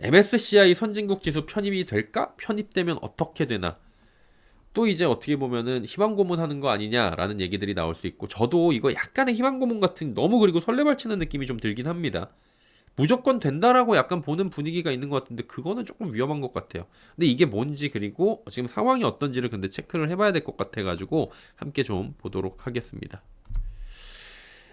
MSCI 선진국 지수 편입이 될까? 편입되면 어떻게 되나? 또 이제 어떻게 보면은 희망 고문하는 거 아니냐라는 얘기들이 나올 수 있고, 저도 이거 약간의 희망 고문 같은, 너무 그리고 설레발치는 느낌이 좀 들긴 합니다. 무조건 된다라고 약간 보는 분위기가 있는 것 같은데 그거는 조금 위험한 것 같아요. 근데 이게 뭔지, 그리고 지금 상황이 어떤지를 근데 체크를 해봐야 될 것 같아가지고 함께 좀 보도록 하겠습니다.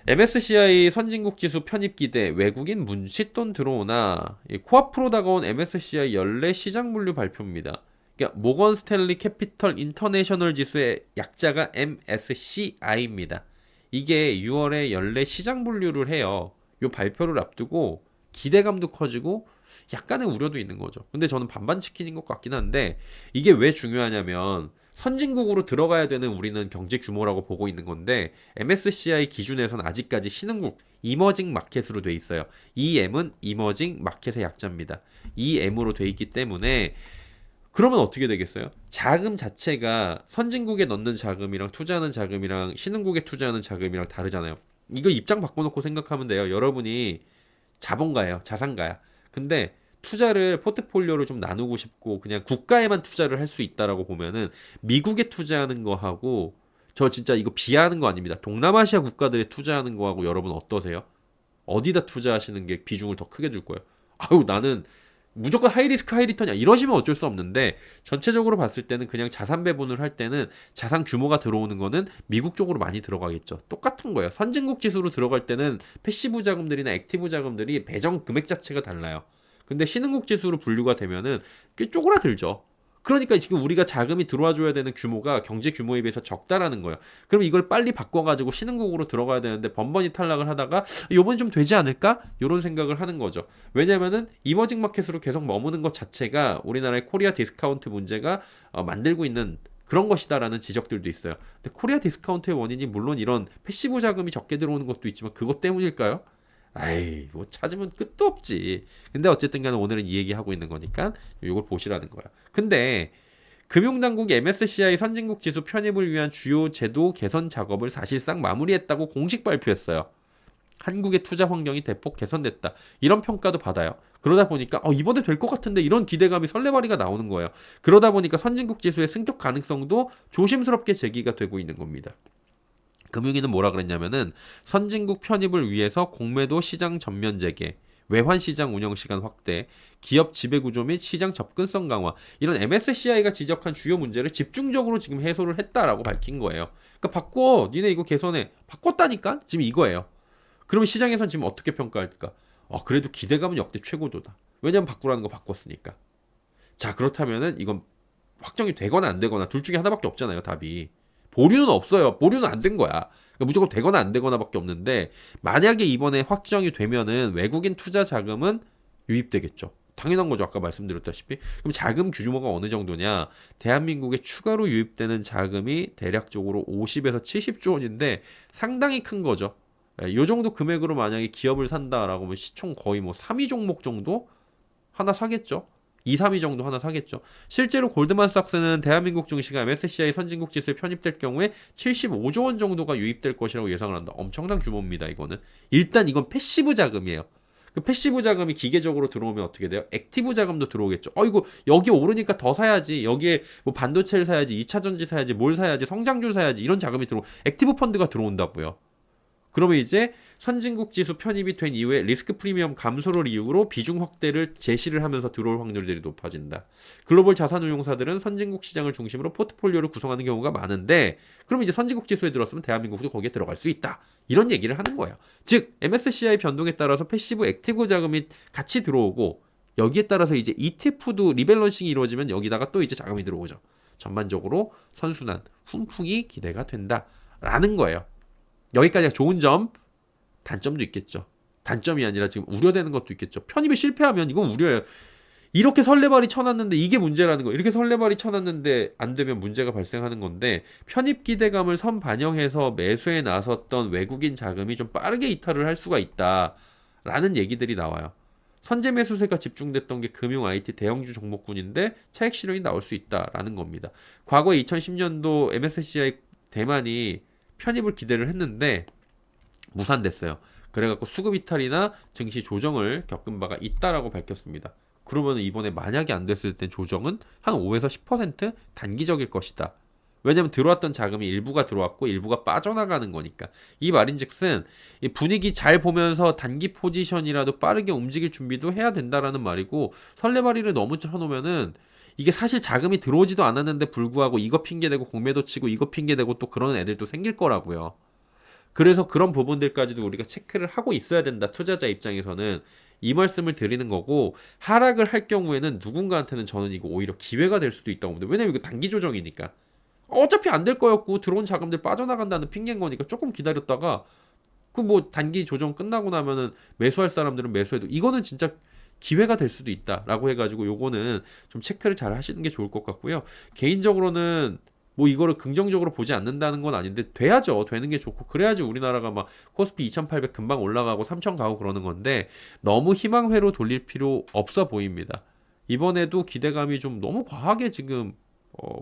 MSCI 선진국 지수 편입 기대, 외국인 문칫돈 들어오나. 코앞으로 다가온 MSCI 연례 시장 분류 발표입니다. 그러니까 모건 스탠리 캐피털 인터내셔널 지수의 약자가 MSCI입니다. 이게 6월에 연례 시장 분류를 해요. 이 발표를 앞두고 기대감도 커지고 약간의 우려도 있는 거죠. 근데 저는 반반 치킨인 것 같긴 한데, 이게 왜 중요하냐면 선진국으로 들어가야 되는 우리는 경제 규모라고 보고 있는 건데, MSCI 기준에서는 아직까지 신흥국 이머징 마켓으로 돼 있어요. EM은 이머징 마켓의 약자입니다. EM으로 돼 있기 때문에 그러면 어떻게 되겠어요? 자금 자체가 선진국에 넣는 자금이랑 투자하는 자금이랑 신흥국에 투자하는 자금이랑 다르잖아요. 이거 입장 바꿔놓고 생각하면 돼요. 여러분이 자본가예요. 자산가야. 근데 투자를 포트폴리오를 좀 나누고 싶고 그냥 국가에만 투자를 할 수 있다라고 보면은, 미국에 투자하는 거하고, 저 진짜 이거 비하하는 거 아닙니다. 동남아시아 국가들에 투자하는 거하고 여러분 어떠세요? 어디다 투자하시는 게 비중을 더 크게 둘 거예요? 아유, 나는 무조건 하이리스크 하이리턴이야 이러시면 어쩔 수 없는데, 전체적으로 봤을 때는 그냥 자산 배분을 할 때는 자산 규모가 들어오는 거는 미국 쪽으로 많이 들어가겠죠. 똑같은 거예요. 선진국 지수로 들어갈 때는 패시브 자금들이나 액티브 자금들이 배정 금액 자체가 달라요. 근데 신흥국 지수로 분류가 되면은 꽤 쪼그라들죠. 그러니까 지금 우리가 자금이 들어와 줘야 되는 규모가 경제 규모에 비해서 적다라는 거예요. 그럼 이걸 빨리 바꿔가지고 신흥국으로 들어가야 되는데 번번이 탈락을 하다가 이번 좀 되지 않을까? 이런 생각을 하는 거죠. 왜냐면은 이머징 마켓으로 계속 머무는 것 자체가 우리나라의 코리아 디스카운트 문제가 만들고 있는 그런 것이다라는 지적들도 있어요. 근데 코리아 디스카운트의 원인이 물론 이런 패시브 자금이 적게 들어오는 것도 있지만 그것 때문일까요? 아이, 뭐 찾으면 끝도 없지. 근데 어쨌든 간에 오늘은 이 얘기하고 있는 거니까 이걸 보시라는 거야. 근데 금융당국이 MSCI 선진국 지수 편입을 위한 주요 제도 개선 작업을 사실상 마무리했다고 공식 발표했어요. 한국의 투자 환경이 대폭 개선됐다. 이런 평가도 받아요. 그러다 보니까 이번에 될 것 같은데 이런 기대감이 설레발이가 나오는 거예요. 그러다 보니까 선진국 지수의 승격 가능성도 조심스럽게 제기가 되고 있는 겁니다. 금융위는 뭐라 그랬냐면은, 선진국 편입을 위해서 공매도 시장 전면 재개, 외환 시장 운영 시간 확대, 기업 지배 구조 및 시장 접근성 강화, 이런 MSCI가 지적한 주요 문제를 집중적으로 지금 해소를 했다라고 밝힌 거예요. 그러니까 바꿔, 니네 이거 개선해, 바꿨다니까 지금 이거예요. 그러면 시장에선 지금 어떻게 평가할까? 그래도 기대감은 역대 최고조다. 왜냐면 바꾸라는 거 바꿨으니까. 자, 그렇다면은 이건 확정이 되거나 안 되거나 둘 중에 하나밖에 없잖아요, 답이. 보류는 없어요. 보류는 안 된 거야. 그러니까 무조건 되거나 안 되거나밖에 없는데, 만약에 이번에 확정이 되면은 외국인 투자 자금은 유입되겠죠. 당연한 거죠. 아까 말씀드렸다시피. 그럼 자금 규모가 어느 정도냐? 대한민국에 추가로 유입되는 자금이 대략적으로 50에서 70조 원인데 상당히 큰 거죠. 이 정도 금액으로 만약에 기업을 산다라고 하면 시총 거의 뭐 3위 종목 정도 하나 사겠죠. 2, 3위 정도 하나 사겠죠. 실제로 골드만삭스는 대한민국 증시가 MSCI 선진국 지수에 편입될 경우에 75조 원 정도가 유입될 것이라고 예상을 한다. 엄청난 규모입니다, 이거는. 일단 이건 패시브 자금이에요. 그 패시브 자금이 기계적으로 들어오면 어떻게 돼요? 액티브 자금도 들어오겠죠. 이거 여기 오르니까 더 사야지. 여기에 뭐 반도체를 사야지, 2차 전지 사야지, 뭘 사야지, 성장주 사야지, 이런 자금이 액티브 펀드가 들어온다고요. 그러면 이제 선진국 지수 편입이 된 이후에 리스크 프리미엄 감소를 이유로 비중 확대를 제시를 하면서 들어올 확률들이 높아진다. 글로벌 자산운용사들은 선진국 시장을 중심으로 포트폴리오를 구성하는 경우가 많은데, 그럼 이제 선진국 지수에 들었으면 대한민국도 거기에 들어갈 수 있다. 이런 얘기를 하는 거예요. 즉 MSCI 변동에 따라서 패시브 액티브 자금이 같이 들어오고, 여기에 따라서 이제 ETF도 리밸런싱이 이루어지면 여기다가 또 이제 자금이 들어오죠. 전반적으로 선순환, 훈풍이 기대가 된다라는 거예요. 여기까지가 좋은 점, 단점도 있겠죠. 단점이 아니라 지금 우려되는 것도 있겠죠. 편입이 실패하면 이건 우려예요. 이렇게 설레발이 쳐놨는데 이게 문제라는 거. 이렇게 설레발이 쳐놨는데 안 되면 문제가 발생하는 건데, 편입 기대감을 선반영해서 매수에 나섰던 외국인 자금이 좀 빠르게 이탈을 할 수가 있다라는 얘기들이 나와요. 선제 매수세가 집중됐던 게 금융 IT 대형주 종목군인데 차익 실현이 나올 수 있다라는 겁니다. 과거 2010년도 MSCI 대만이 편입을 기대를 했는데 무산됐어요. 그래갖고 수급 이탈이나 증시 조정을 겪은 바가 있다라고 밝혔습니다. 그러면 이번에 만약에 안 됐을 때 조정은 한 5에서 10% 단기적일 것이다. 왜냐면 들어왔던 자금이 일부가 들어왔고 일부가 빠져나가는 거니까. 이 말인즉슨 이 분위기 잘 보면서 단기 포지션이라도 빠르게 움직일 준비도 해야 된다라는 말이고, 설레발이를 너무 쳐놓으면은 이게 사실 자금이 들어오지도 않았는데 불구하고 이거 핑계대고 공매도 치고 이거 핑계대고 또 그런 애들도 생길 거라고요. 그래서 그런 부분들까지도 우리가 체크를 하고 있어야 된다. 투자자 입장에서는 이 말씀을 드리는 거고, 하락을 할 경우에는 누군가한테는 저는 이거 오히려 기회가 될 수도 있다고 봅니다. 왜냐면 이거 단기 조정이니까. 어차피 안 될 거였고 들어온 자금들 빠져나간다는 핑계인 거니까 조금 기다렸다가 그 뭐 단기 조정 끝나고 나면은 매수할 사람들은 매수해도 이거는 진짜 기회가 될 수도 있다라고 해가지고 요거는 좀 체크를 잘 하시는 게 좋을 것 같고요. 개인적으로는 뭐 이거를 긍정적으로 보지 않는다는 건 아닌데 돼야죠. 되는 게 좋고 그래야지 우리나라가 막 코스피 2,800 금방 올라가고 3,000 가고 그러는 건데, 너무 희망회로 돌릴 필요 없어 보입니다. 이번에도 기대감이 좀 너무 과하게 지금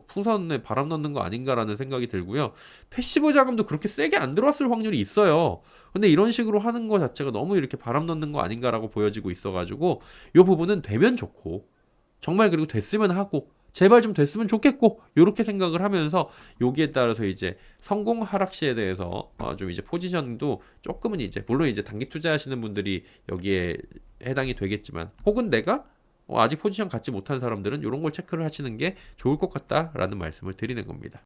풍선에 바람 넣는 거 아닌가라는 생각이 들고요. 패시브 자금도 그렇게 세게 안 들어왔을 확률이 있어요. 근데 이런 식으로 하는 거 자체가 너무 이렇게 바람 넣는 거 아닌가라고 보여지고 있어가지고 이 부분은 되면 좋고, 정말 그리고 됐으면 하고 제발 좀 됐으면 좋겠고 요렇게 생각을 하면서 여기에 따라서 이제 성공 하락시에 대해서 좀 이제 포지셔닝도 조금은 이제 물론 이제 단기 투자하시는 분들이 여기에 해당이 되겠지만, 혹은 내가 아직 포지션 갖지 못한 사람들은 이런 걸 체크를 하시는 게 좋을 것 같다라는 말씀을 드리는 겁니다.